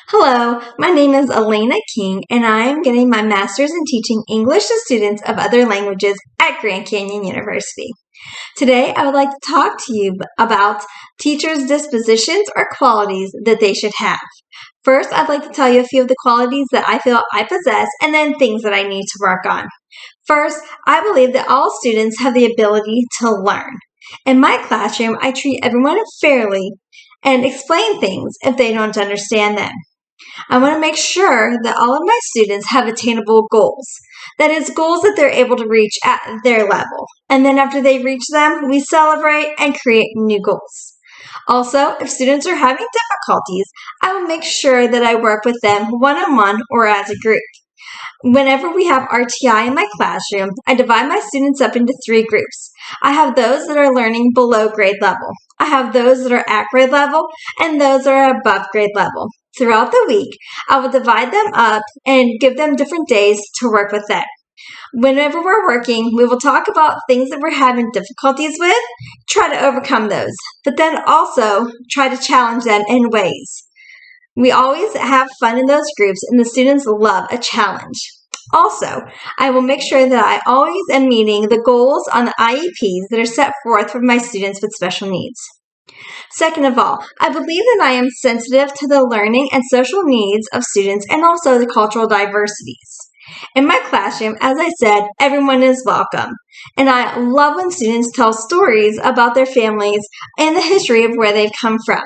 Hello, my name is Elena King, and I am getting my master's in teaching English to students of other languages at Grand Canyon University. Today, I would like to talk to you about teachers' dispositions or qualities that they should have. First, I'd like to tell you a few of the qualities that I feel I possess and then things that I need to work on. First, I believe that all students have the ability to learn. In my classroom, I treat everyone fairly and explain things if they don't understand them. I want to make sure that all of my students have attainable goals. That is, goals that they're able to reach at their level. And then after they reach them, we celebrate and create new goals. Also, if students are having difficulties, I will make sure that I work with them one-on-one or as a group. Whenever we have RTI in my classroom, I divide my students up into 3 groups. I have those that are learning below grade level. I have those that are at grade level, and those that are above grade level. Throughout the week, I will divide them up and give them different days to work with them. Whenever we're working, we will talk about things that we're having difficulties with, try to overcome those, but then also try to challenge them in ways. We always have fun in those groups, and the students love a challenge. Also, I will make sure that I always am meeting the goals on the IEPs that are set forth for my students with special needs. Second of all, I believe that I am sensitive to the learning and social needs of students and also the cultural diversities. In my classroom, as I said, everyone is welcome. And I love when students tell stories about their families and the history of where they've come from.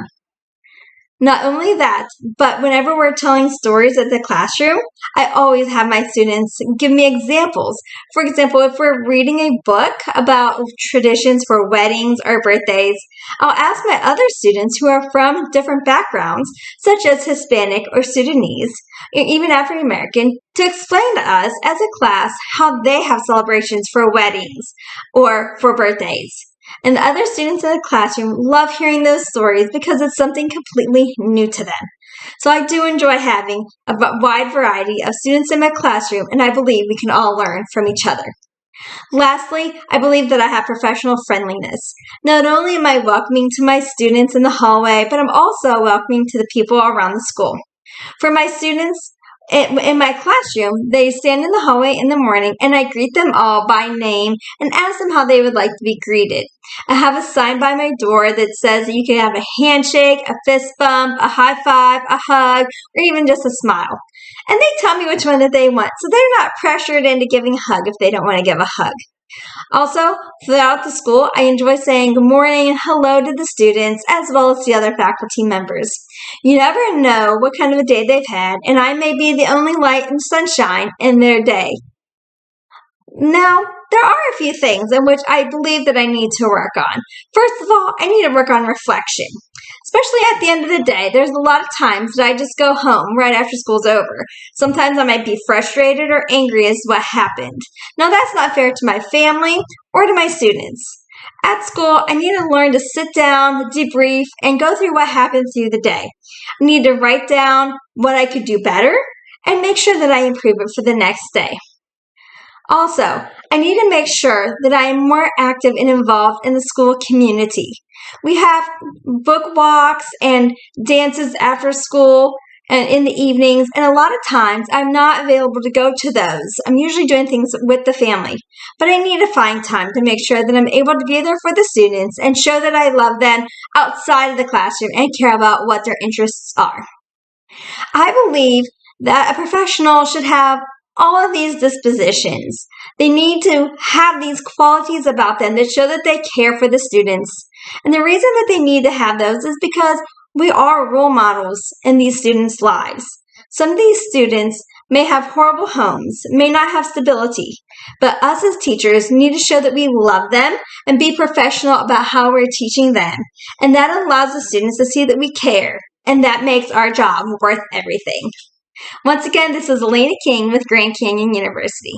Not only that, but whenever we're telling stories at the classroom, I always have my students give me examples. For example, if we're reading a book about traditions for weddings or birthdays, I'll ask my other students who are from different backgrounds, such as Hispanic or Sudanese, or even African American, to explain to us as a class how they have celebrations for weddings or for birthdays. And the other students in the classroom love hearing those stories because it's something completely new to them. So I do enjoy having a wide variety of students in my classroom, and I believe we can all learn from each other. Lastly, I believe that I have professional friendliness. Not only am I welcoming to my students in the hallway, but I'm also welcoming to the people around the school. For my students, in my classroom, they stand in the hallway in the morning and I greet them all by name and ask them how they would like to be greeted. I have a sign by my door that says that you can have a handshake, a fist bump, a high five, a hug, or even just a smile. And they tell me which one that they want, so they're not pressured into giving a hug if they don't want to give a hug. Also, throughout the school, I enjoy saying good morning and hello to the students as well as the other faculty members. You never know what kind of a day they've had, and I may be the only light and sunshine in their day. Now, there are a few things in which I believe that I need to work on. First of all, I need to work on reflection. Especially at the end of the day, there's a lot of times that I just go home right after school's over. Sometimes I might be frustrated or angry as to what happened. Now, that's not fair to my family or to my students. At school, I need to learn to sit down, debrief, and go through what happened through the day. I need to write down what I could do better and make sure that I improve it for the next day. Also, I need to make sure that I am more active and involved in the school community. We have book walks and dances after school and in the evenings, and a lot of times I'm not available to go to those. I'm usually doing things with the family, but I need to find time to make sure that I'm able to be there for the students and show that I love them outside of the classroom and care about what their interests are. I believe that a professional should have all of these dispositions. They need to have these qualities about them that show that they care for the students. And the reason that they need to have those is because we are role models in these students' lives. Some of these students may have horrible homes, may not have stability, but us as teachers need to show that we love them and be professional about how we're teaching them. And that allows the students to see that we care, and that makes our job worth everything. Once again, this is Elena King with Grand Canyon University.